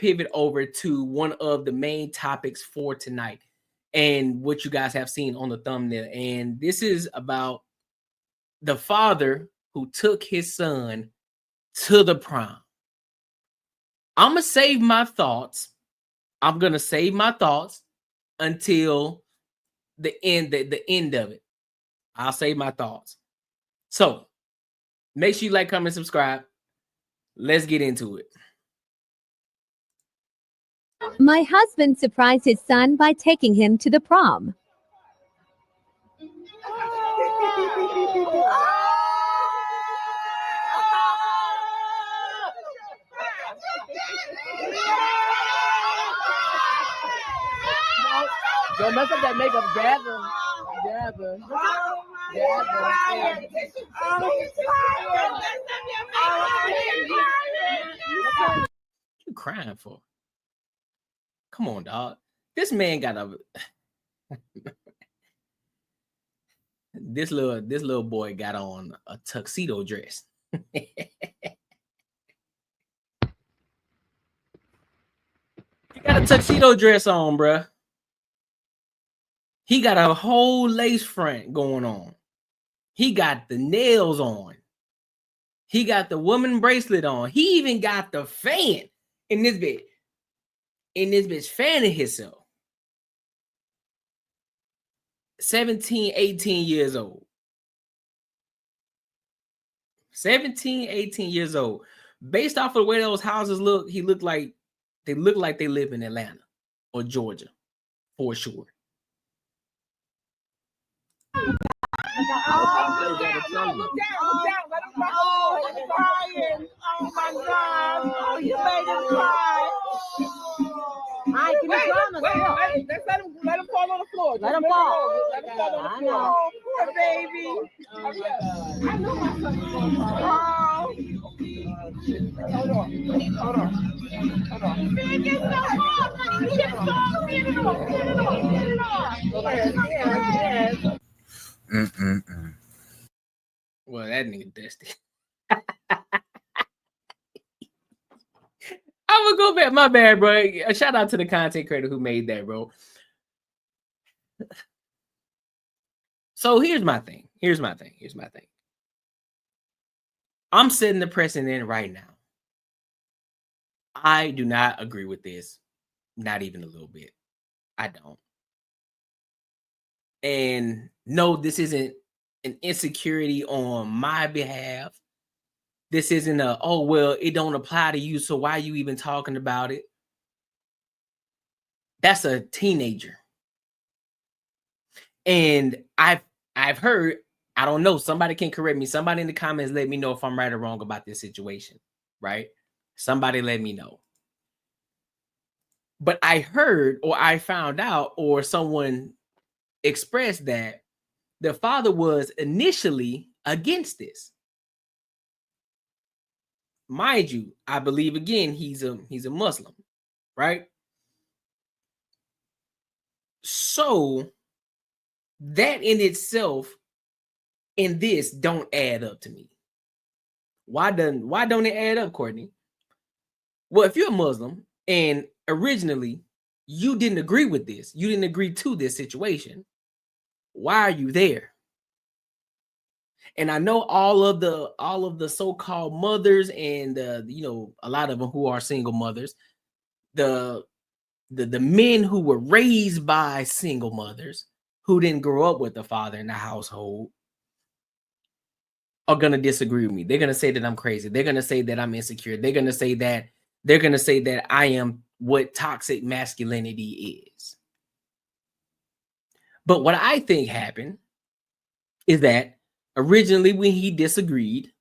pivot over to one of the main topics for tonight and what you guys have seen on the thumbnail. And this is about the father who took his son to the prom. I'm going to save my thoughts. I'm going to save my thoughts until the end of it. I'll save my thoughts. So make sure you like, comment, subscribe. Let's get into it. My husband surprised his son by taking him to the prom. Don't mess up that makeup, gather. What you crying for? Come on, dog. This man got a this little boy got on a tuxedo dress. He got a tuxedo dress on, bruh. He got a whole lace front going on. He got the nails on. He got the woman bracelet on. He even got the fan in this bitch. Fanning himself. 17, 18 years old. 17, 18 years old. Based off of the way those houses look, they look like they live in Atlanta or Georgia for sure. Look down. Let him cry. Oh, he's crying. Oh my God. Oh, you made him cry. I can wait. Let him fall on the floor. Let him fall. Let him fall on the floor. Oh, poor baby. Oh my God. I know my son is going to cry. Hold on. Man, get so hard, honey. Get it off. Well, that nigga dusty. I'm gonna go back. My bad, bro. A shout out to the content creator who made that, bro. So here's my thing. I'm setting the precedent right now. I do not agree with this. Not even a little bit. I don't. And no, this isn't an insecurity on my behalf. This isn't a, oh, well, it don't apply to you, so why are you even talking about it? That's a teenager. And I've heard, I don't know, somebody can correct me. Somebody in the comments let me know if I'm right or wrong about this situation, right? Somebody let me know. But I heard, or I found out, or someone expressed that the father was initially against this. Mind you, I believe again he's a Muslim, right? So that in itself in this don't add up to me. Why don't it add up, Courtney? Well, if you're a Muslim and originally you didn't agree with this, you didn't agree to this situation, why are you there? And I know all of the so-called mothers and a lot of them who are single mothers, the men who were raised by single mothers who didn't grow up with the father in the household are gonna disagree with me. They're gonna say that I'm crazy. They're gonna say that I'm insecure. They're gonna say that I am what toxic masculinity is. But what I think happened is that originally when he disagreed,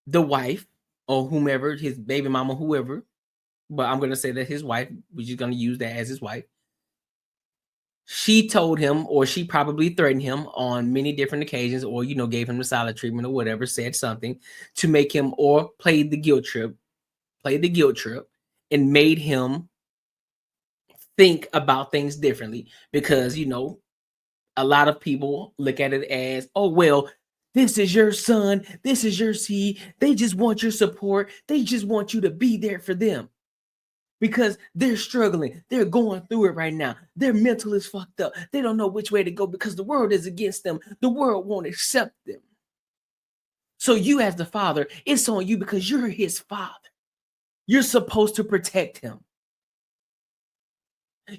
the wife or whomever, his baby mama, whoever, but I'm going to say that his wife, we're just going to use that as his wife, she told him, or she probably threatened him on many different occasions, or, gave him the silent treatment or whatever, said something to make him, or played the guilt trip and made him think about things differently because, a lot of people look at it as, oh, well, this is your son. This is your seed. They just want your support. They just want you to be there for them. because they're struggling. They're going through it right now. Their mental is fucked up. They don't know which way to go because the world is against them. The world won't accept them. So you as the father, it's on you because you're his father. You're supposed to protect him.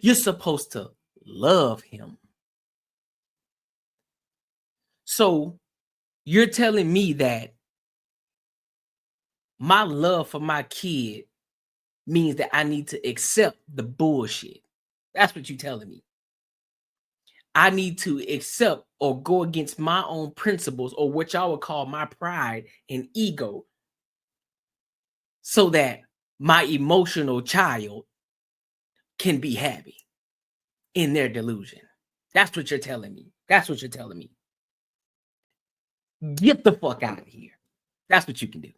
You're supposed to love him. So you're telling me that my love for my kid means that I need to accept the bullshit. That's what you're telling me. I need to accept or go against my own principles, or what y'all would call my pride and ego, so that my emotional child can be happy in their delusion. That's what you're telling me. That's what you're telling me. Get the fuck out of here. That's what you can do.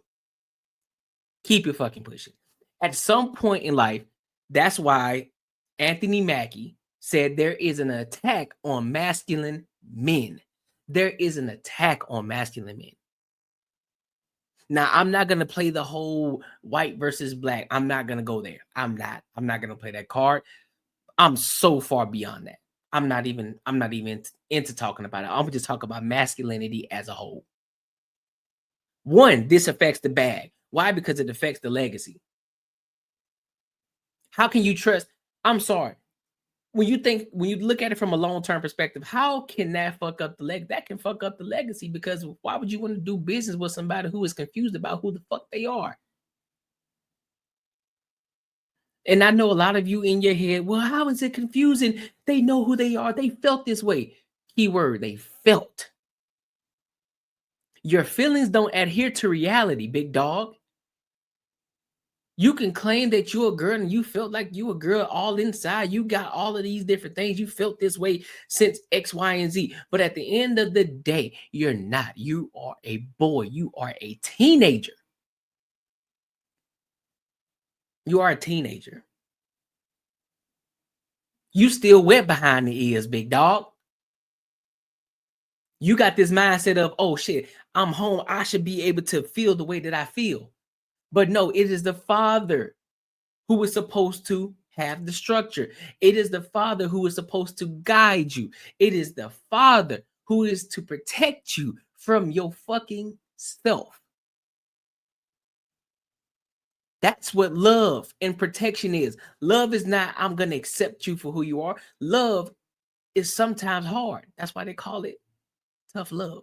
Keep it fucking pushing. At some point in life, that's why Anthony Mackie said there is an attack on masculine men. There is an attack on masculine men. Now, I'm not going to play the whole white versus black. I'm not going to go there. I'm not going to play that card. I'm so far beyond that. I'm not even into talking about it. I'm going to just talk about masculinity as a whole. One, this affects the bag. Why? Because it affects the legacy. How can you trust? I'm sorry. When you look at it from a long-term perspective, how can that fuck up the leg? That can fuck up the legacy, because why would you want to do business with somebody who is confused about who the fuck they are? And I know a lot of you in your head, well, how is it confusing? They know who they are. They felt this way. Keyword, they felt. Your feelings don't adhere to reality, big dog. You can claim that you're a girl and you felt like you a girl all inside. You got all of these different things. You felt this way since X, Y, and Z. But at the end of the day, you're not. You are a boy. You are a teenager. You are a teenager. You still wet behind the ears, big dog. You got this mindset of, oh shit, I'm home. I should be able to feel the way that I feel. But no, it is the father who is supposed to have the structure. It is the father who is supposed to guide you. It is the father who is to protect you from your fucking self. That's what love and protection is. Love is not, I'm going to accept you for who you are. Love is sometimes hard. That's why they call it tough love.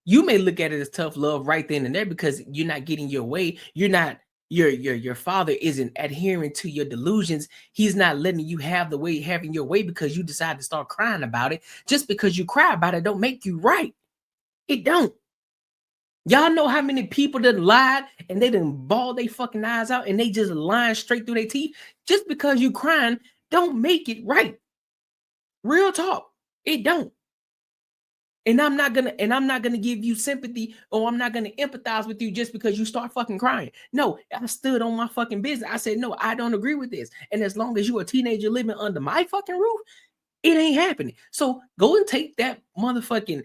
You may look at it as tough love right then and there because you're not getting your way. You're not, your father isn't adhering to your delusions. He's not letting you have having your way because you decide to start crying about it. Just because you cry about it don't make you right. It don't. Y'all know how many people that lied and they done bawled their fucking eyes out and they just lying straight through their teeth? Just because you crying don't make it right. Real talk. It don't. And I'm not gonna give you sympathy, or I'm not gonna empathize with you just because you start fucking crying. No, I stood on my fucking business. I said, no, I don't agree with this. And as long as you're a teenager living under my fucking roof, it ain't happening. So go and take that motherfucking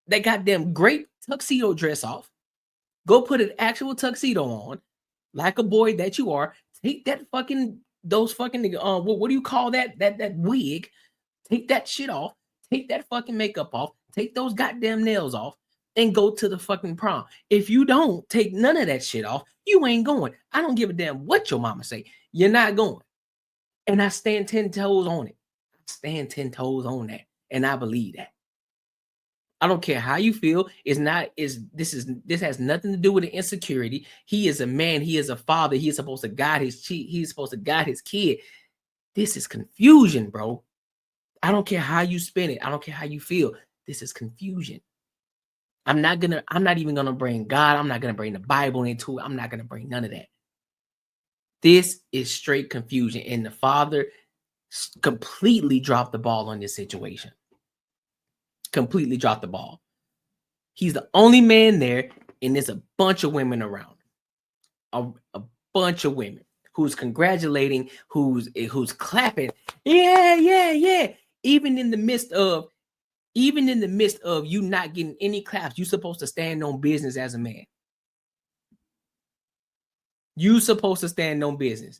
that goddamn grape tuxedo dress off. Go put an actual tuxedo on, like a boy that you are. Take that those fucking what do you call that wig? Take that shit off. Take that fucking makeup off. Take those goddamn nails off and go to the fucking prom. If you don't take none of that shit off, you ain't going. I don't give a damn what your mama say. You're not going. And I stand 10 toes on it. I stand 10 toes on that. And I believe that. I don't care how you feel. This has nothing to do with the insecurity. He is a man. He is a father. He is supposed to guide he's supposed to guide his kid. This is confusion, bro. I don't care how you spin it. I don't care how you feel. This is confusion. I'm not even gonna bring God. I'm not gonna bring the Bible into it. I'm not gonna bring none of that. This is straight confusion. And the father completely dropped the ball on this situation. Completely dropped the ball. He's the only man there, and there's a bunch of women around. A bunch of women who's congratulating, who's clapping. Yeah. Even in the midst of you not getting any claps, you're supposed to stand on business as a man. You supposed to stand on business.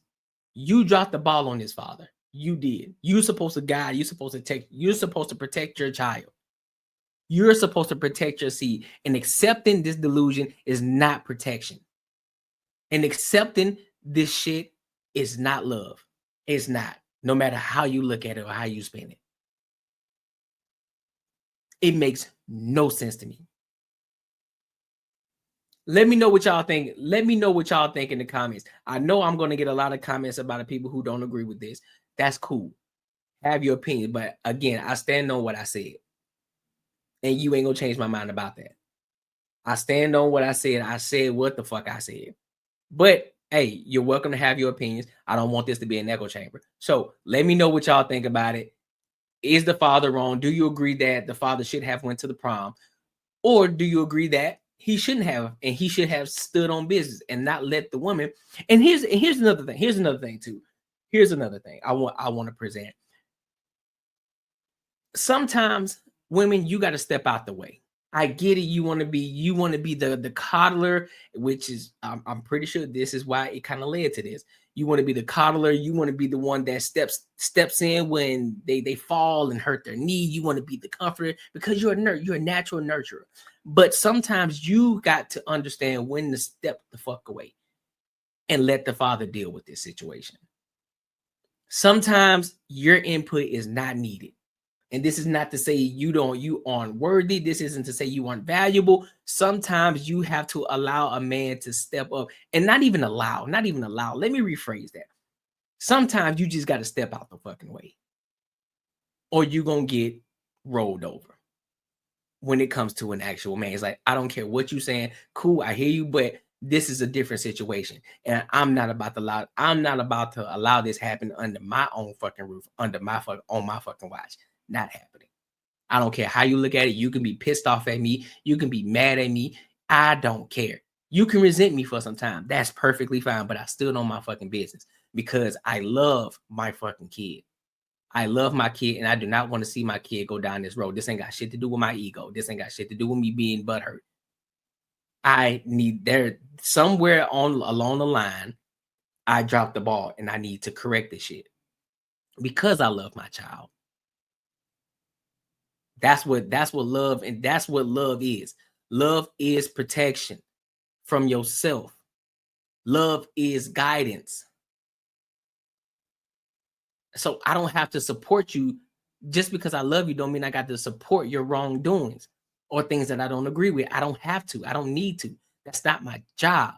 You dropped the ball on this father. You did. You're supposed to guide. You're supposed to take. You're supposed to protect your child. You're supposed to protect your seed. And accepting this delusion is not protection. And accepting this shit is not love. It's not. No matter how you look at it or how you spin it. It makes no sense to me. Let me know what y'all think. Let me know what y'all think in the comments. I know I'm going to get a lot of comments about the people who don't agree with this. That's cool. Have your opinion. But again, I stand on what I said. And you ain't going to change my mind about that. I stand on what I said. I said what the fuck I said. But hey, you're welcome to have your opinions. I don't want this to be an echo chamber. So let me know what y'all think about it. Is the father wrong? Do you agree that the father should have went to the prom? Or do you agree that he shouldn't have, and he should have stood on business and not let the woman? And here's another thing. Here's another thing too. Here's another thing I want to present. Sometimes women, you got to step out the way. I get it. You want to be the coddler, which is I'm pretty sure this is why it kind of led to this. You want to be the coddler. You want to be the one that steps in when they fall and hurt their knee. You want to be the comforter because you're a natural nurturer. But sometimes you got to understand when to step the fuck away and let the father deal with this situation. Sometimes your input is not needed. And this is not to say you aren't worthy. This isn't to say you aren't valuable. Sometimes you have to allow a man to step up, and not even allow. Let me rephrase that. Sometimes you just got to step out the fucking way, or you're going to get rolled over when it comes to an actual man. It's like, I don't care what you're saying. Cool, I hear you, but this is a different situation. And I'm not about to allow this happen under my own fucking roof, on my fucking watch. Not happening. I don't care how you look at it. You can be pissed off at me. You can be mad at me. I don't care. You can resent me for some time. That's perfectly fine. But I still know my fucking business because I love my fucking kid. I love my kid, and I do not want to see my kid go down this road. This ain't got shit to do with my ego. This ain't got shit to do with me being butthurt. I need somewhere along the line, I dropped the ball, and I need to correct this shit because I love my child. That's what love, and that's what love is. Love is protection from yourself. Love is guidance. So I don't have to support you just because I love you. Don't mean I got to support your wrongdoings or things that I don't agree with. I don't have to. I don't need to. That's not my job.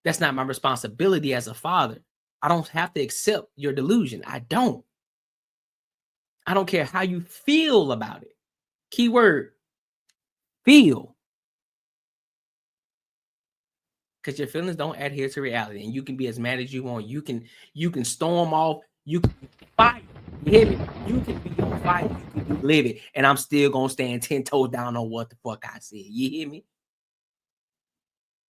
That's not my responsibility as a father. I don't have to accept your delusion. I don't. I don't care how you feel about it. Keyword, feel. Because your feelings don't adhere to reality. And you can be as mad as you want. You can storm off. You can fight. You hear me? You can be on fire. You can be livid. And I'm still going to stand 10 toes down on what the fuck I said. You hear me?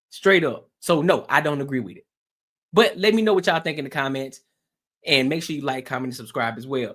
Straight up. So no, I don't agree with it. But let me know what y'all think in the comments. And make sure you like, comment, and subscribe as well.